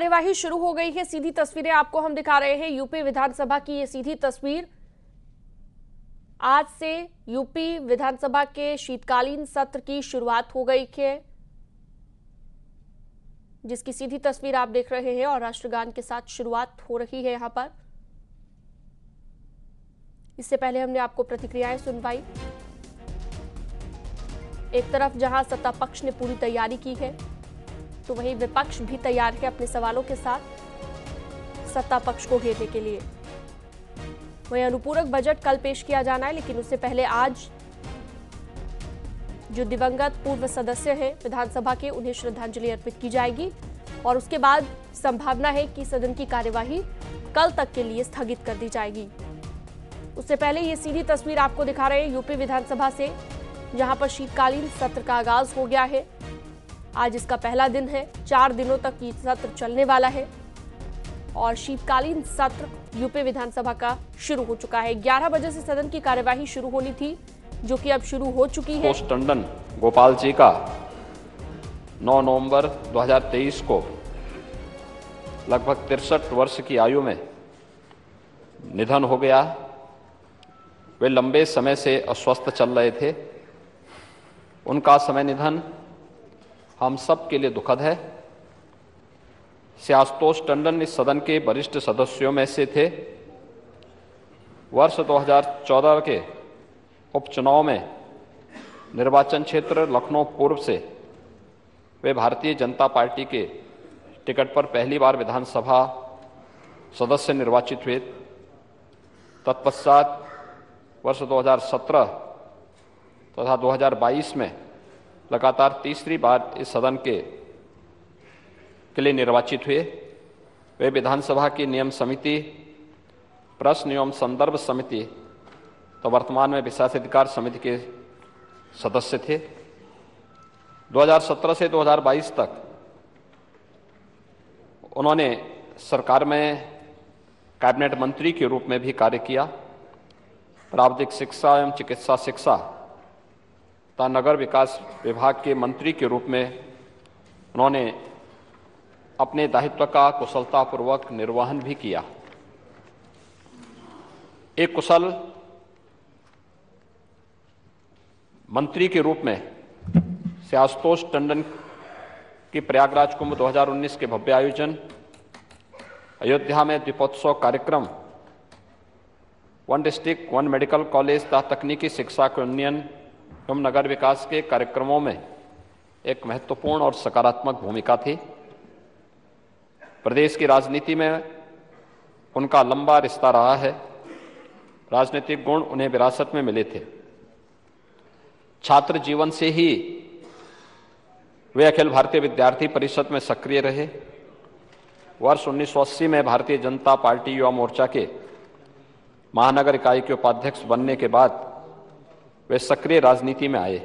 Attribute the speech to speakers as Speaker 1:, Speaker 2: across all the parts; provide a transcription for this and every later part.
Speaker 1: कार्यवाही शुरू हो गई है। सीधी तस्वीरें आपको हम दिखा रहे हैं। यूपी विधानसभा की ये सीधी तस्वीर। आज से यूपी विधानसभा के शीतकालीन सत्र की शुरुआत हो गई है, जिसकी सीधी तस्वीर आप देख रहे हैं और राष्ट्रगान के साथ शुरुआत हो रही है। यहां पर इससे पहले हमने आपको प्रतिक्रियाएं सुनवाई। एक तरफ जहां सत्ता पक्ष ने पूरी तैयारी की है, तो वहीं विपक्ष भी तैयार है अपने सवालों के साथ सत्ता पक्ष को घेरने के लिए। वहीं अनुपूरक बजट कल पेश किया जाना है, लेकिन उससे पहले आज जो दिवंगत पूर्व सदस्य हैं विधानसभा के, उन्हें श्रद्धांजलि अर्पित की जाएगी और उसके बाद संभावना है कि सदन की कार्यवाही कल तक के लिए स्थगित कर दी जाएगी। उससे पहले ये सीधी तस्वीर आपको दिखा रहे हैं यूपी विधानसभा से, जहां पर शीतकालीन सत्र का आगाज हो गया है। आज इसका पहला दिन है। 4 दिनों तक ये सत्र चलने वाला है और शीतकालीन सत्र यूपी विधानसभा का शुरू हो चुका है। 11 बजे से सदन की कार्यवाही शुरू होनी थी, जो कि अब शुरू हो चुकी है।
Speaker 2: टंडन गोपाल जी का 9 नवंबर 2023 को लगभग 63 वर्ष की आयु में निधन हो गया। वे लंबे समय से अस्वस्थ चल रहे थे। उनका समय निधन हम सब के लिए दुखद है। श्री आशुतोष टंडन इस सदन के वरिष्ठ सदस्यों में से थे। वर्ष 2014 के उपचुनाव में निर्वाचन क्षेत्र लखनऊ पूर्व से वे भारतीय जनता पार्टी के टिकट पर पहली बार विधानसभा सदस्य निर्वाचित हुए। तत्पश्चात वर्ष 2017 तथा 2022 में लगातार तीसरी बार इस सदन के लिए निर्वाचित हुए। वे विधानसभा की नियम समिति, प्रश्न एवं संदर्भ समिति तो वर्तमान में विशेषाधिकार समिति के सदस्य थे। 2017 से 2022 तक उन्होंने सरकार में कैबिनेट मंत्री के रूप में भी कार्य किया। प्राविधिक शिक्षा एवं चिकित्सा शिक्षा तथा नगर विकास विभाग के मंत्री के रूप में उन्होंने अपने दायित्व का कुशलतापूर्वक निर्वहन भी किया। एक कुशल मंत्री के रूप में श्री आशुतोष टंडन की प्रयागराज कुंभ 2019 के भव्य आयोजन, अयोध्या में दीपोत्सव कार्यक्रम, one district one medical college तथा तकनीकी शिक्षा के उन्नयन एवं नगर विकास के कार्यक्रमों में एक महत्वपूर्ण और सकारात्मक भूमिका थी। प्रदेश की राजनीति में उनका लंबा रिश्ता रहा है। राजनीतिक गुण उन्हें विरासत में मिले थे। छात्र जीवन से ही वे अखिल भारतीय विद्यार्थी परिषद में सक्रिय रहे। वर्ष 1980 में भारतीय जनता पार्टी युवा मोर्चा के महानगर इकाई के उपाध्यक्ष बनने के बाद वे सक्रिय राजनीति में आए।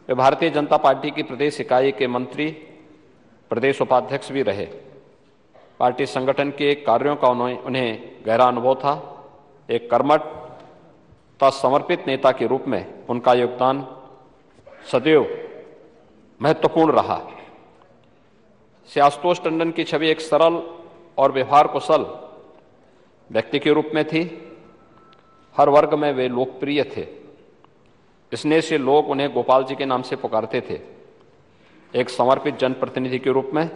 Speaker 2: वे भारतीय जनता पार्टी की प्रदेश इकाई के मंत्री, प्रदेश उपाध्यक्ष भी रहे। पार्टी संगठन के कार्यों का उन्हें गहरा अनुभव था। एक कर्मठ तथा समर्पित नेता के रूप में उनका योगदान सदैव महत्वपूर्ण रहा। श्री आशुतोष टंडन की छवि एक सरल और व्यवहार कुशल व्यक्ति के रूप में थी। हर वर्ग में वे लोकप्रिय थे। स्नेह से लोग उन्हें गोपाल जी के नाम से पुकारते थे। एक समर्पित जनप्रतिनिधि के रूप में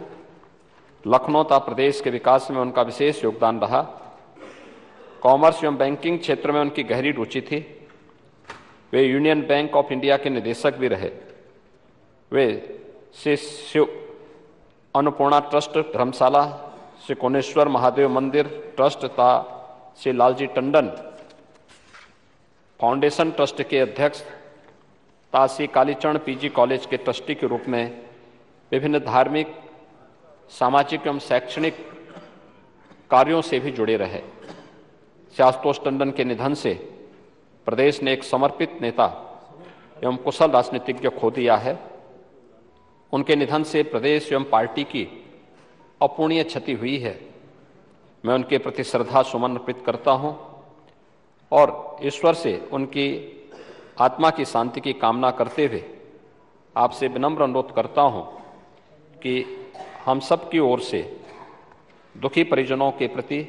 Speaker 2: लखनऊ तथा प्रदेश के विकास में उनका विशेष योगदान रहा। कॉमर्स एवं बैंकिंग क्षेत्र में उनकी गहरी रुचि थी। वे यूनियन बैंक ऑफ इंडिया के निदेशक भी रहे। वे श्री शिव अन्नपूर्णा ट्रस्ट धर्मशाला, श्री कोणेश्वर महादेव मंदिर ट्रस्ट तथा श्री लालजी टंडन फाउंडेशन ट्रस्ट के अध्यक्ष तथा श्री कालीचरण पीजी कॉलेज के ट्रस्टी के रूप में विभिन्न धार्मिक, सामाजिक एवं शैक्षणिक कार्यों से भी जुड़े रहे। श्री आशुतोष टंडन के निधन से प्रदेश ने एक समर्पित नेता एवं कुशल राजनीतिज्ञ खो दिया है। उनके निधन से प्रदेश एवं पार्टी की अपूर्णीय क्षति हुई है। मैं उनके प्रति श्रद्धा सुमन अर्पित करता हूं और ईश्वर से उनकी आत्मा की शांति की कामना करते हुए आपसे विनम्र अनुरोध करता हूं कि हम सब की ओर से दुखी परिजनों के प्रति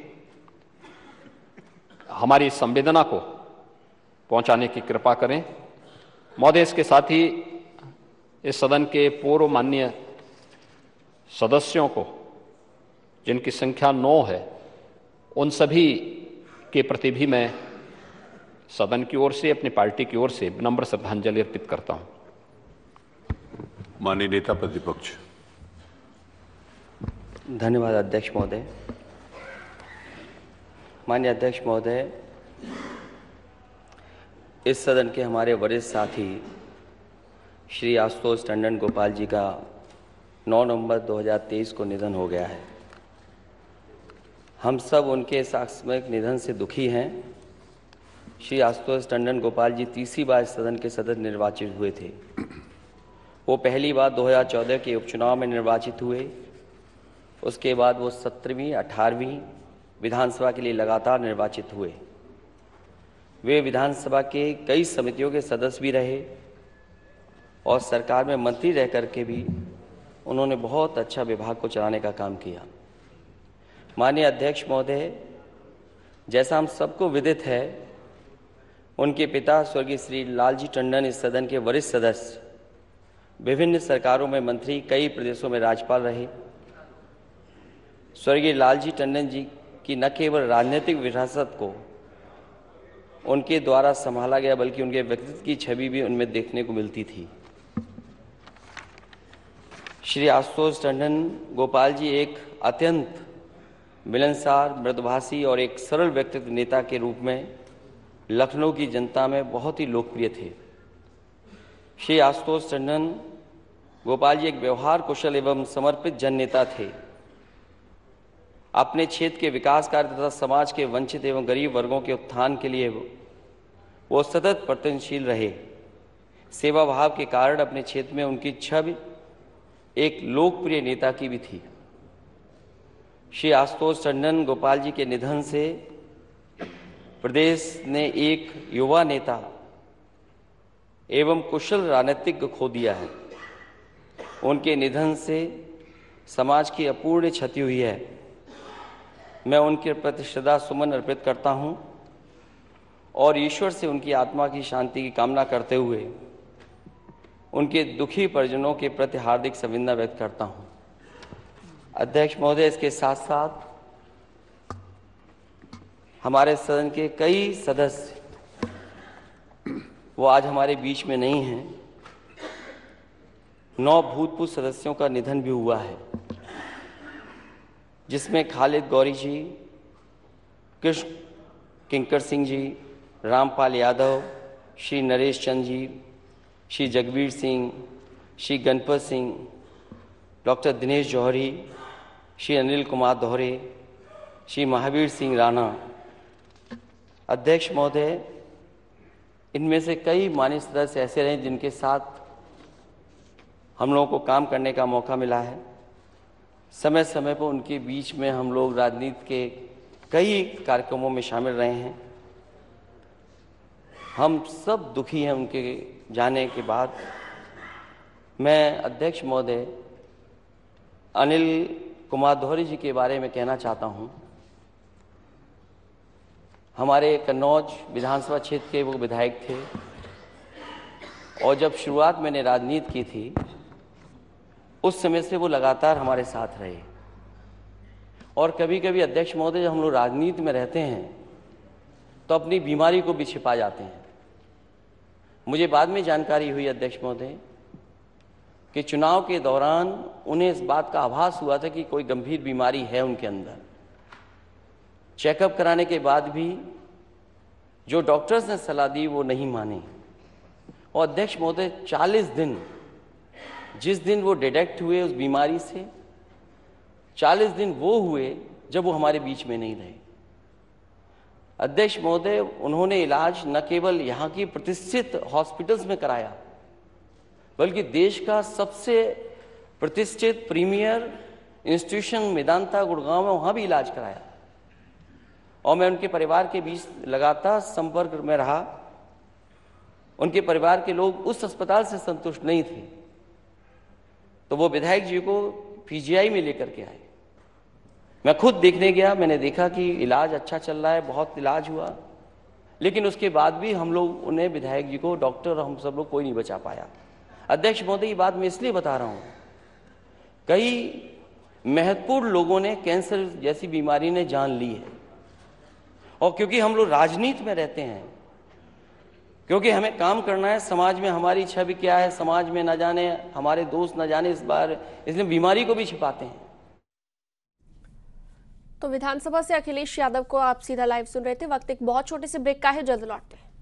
Speaker 2: हमारी संवेदना को पहुंचाने की कृपा करें। महोदय, इसके साथ ही इस सदन के पूर्व माननीय सदस्यों को, जिनकी संख्या 9 है, उन सभी के प्रति भी मैं सदन की ओर से, अपनी पार्टी की ओर से विनम्र श्रद्धांजलि अर्पित करता हूं।
Speaker 3: माननीय नेता प्रतिपक्ष।
Speaker 4: धन्यवाद अध्यक्ष महोदय। माननीय अध्यक्ष महोदय, इस सदन के हमारे वरिष्ठ साथी श्री आशुतोष टंडन गोपाल जी का 9 नवंबर 2023 को निधन हो गया है। हम सब उनके इस आकस्मिक निधन से दुखी हैं। श्री आशुतोष टंडन गोपाल जी तीसरी बार सदन के सदस्य निर्वाचित हुए थे। वो पहली बार 2014 के उपचुनाव में निर्वाचित हुए। उसके बाद वो 17वीं 18वीं विधानसभा के लिए लगातार निर्वाचित हुए। वे विधानसभा के कई समितियों के सदस्य भी रहे और सरकार में मंत्री रह करके भी उन्होंने बहुत अच्छा विभाग को चलाने का काम किया। माननीय अध्यक्ष महोदय, जैसा हम सबको विदित है, उनके पिता स्वर्गीय श्री लालजी टंडन इस सदन के वरिष्ठ सदस्य, विभिन्न सरकारों में मंत्री, कई प्रदेशों में राज्यपाल रहे। स्वर्गीय लालजी टंडन जी की न केवल राजनीतिक विरासत को उनके द्वारा संभाला गया, बल्कि उनके व्यक्तित्व की छवि भी उनमें देखने को मिलती थी। श्री आशुतोष टंडन गोपाल जी एक अत्यंत मिलनसार, मृदुभाषी और एक सरल व्यक्तित्व नेता के रूप में लखनऊ की जनता में बहुत ही लोकप्रिय थे। श्री आशुतोष टंडन गोपाल जी एक व्यवहार कुशल एवं समर्पित जन नेता थे। अपने क्षेत्र के विकास कार्य तथा समाज के वंचित एवं गरीब वर्गों के उत्थान के लिए वो सतत प्रयत्नशील रहे। सेवा भाव के कारण अपने क्षेत्र में उनकी छवि एक लोकप्रिय नेता की भी थी। श्री आशुतोष टंडन गोपाल जी के निधन से प्रदेश ने एक युवा नेता एवं कुशल राजनीतिज्ञ खो दिया है। उनके निधन से समाज की अपूर्ण क्षति हुई है। मैं उनके प्रति श्रद्धा सुमन अर्पित करता हूं और ईश्वर से उनकी आत्मा की शांति की कामना करते हुए उनके दुखी परिजनों के प्रति हार्दिक संवेदना व्यक्त करता हूं। अध्यक्ष महोदय, इसके साथ साथ हमारे सदन के कई सदस्य वो आज हमारे बीच में नहीं हैं। 9 भूतपूर्व सदस्यों का निधन भी हुआ है, जिसमें खालिद गौरी जी, कृष्ण किंकर सिंह जी, रामपाल यादव, श्री नरेश चंद जी, श्री जगबीर सिंह, श्री गणपत सिंह, डॉक्टर दिनेश जौहरी, श्री अनिल कुमार दोहरे, श्री महावीर सिंह राणा। अध्यक्ष महोदय, इनमें से कई माननीय सदस्य ऐसे रहे जिनके साथ हम लोगों को काम करने का मौका मिला है। समय समय पर उनके बीच में हम लोग राजनीति के कई कार्यक्रमों में शामिल रहे हैं। हम सब दुखी हैं उनके जाने के बाद। मैं अध्यक्ष महोदय अनिल कुमार दोहरे जी के बारे में कहना चाहता हूं। हमारे कन्नौज विधानसभा क्षेत्र के वो विधायक थे और जब शुरुआत मैंने राजनीति की थी उस समय से वो लगातार हमारे साथ रहे। और कभी कभी अध्यक्ष महोदय, जब हम लोग राजनीति में रहते हैं तो अपनी बीमारी को भी छिपा जाते हैं। मुझे बाद में जानकारी हुई अध्यक्ष महोदय कि चुनाव के दौरान उन्हें इस बात का आभास हुआ था कि कोई गंभीर बीमारी है उनके अंदर। चेकअप कराने के बाद भी जो डॉक्टर्स ने सलाह दी वो नहीं माने। और अध्यक्ष महोदय, 40 दिन, जिस दिन वो डिटेक्ट हुए उस बीमारी से, 40 दिन वो हुए जब वो हमारे बीच में नहीं रहे। अध्यक्ष महोदय, उन्होंने इलाज न केवल यहाँ की प्रतिष्ठित हॉस्पिटल्स में कराया, बल्कि देश का सबसे प्रतिष्ठित प्रीमियर इंस्टीट्यूशन मेदांता गुड़गांव में वहाँ भी इलाज कराया। और मैं उनके परिवार के बीच लगातार संपर्क में रहा। उनके परिवार के लोग उस अस्पताल से संतुष्ट नहीं थे, तो वो विधायक जी को पीजीआई में लेकर के आए। मैं खुद देखने गया, मैंने देखा कि इलाज अच्छा चल रहा है, बहुत इलाज हुआ, लेकिन उसके बाद भी हम लोग उन्हें, विधायक जी को, डॉक्टर, हम सब लोग कोई नहीं बचा पाया। अध्यक्ष महोदय, ये बात मैं इसलिए बता रहा हूँ, कई महत्वपूर्ण लोगों ने कैंसर जैसी बीमारी ने जान ली है, और क्योंकि हम लोग राजनीति में रहते हैं, क्योंकि हमें काम करना है, समाज में हमारी छवि क्या है, समाज में न जाने, हमारे दोस्त न जाने इस बार, इसलिए बीमारी को भी छिपाते हैं।
Speaker 1: तो विधानसभा से अखिलेश यादव को आप सीधा लाइव सुन रहे थे। वक्त एक बहुत छोटे से ब्रेक का है, जल्द लौटते हैं।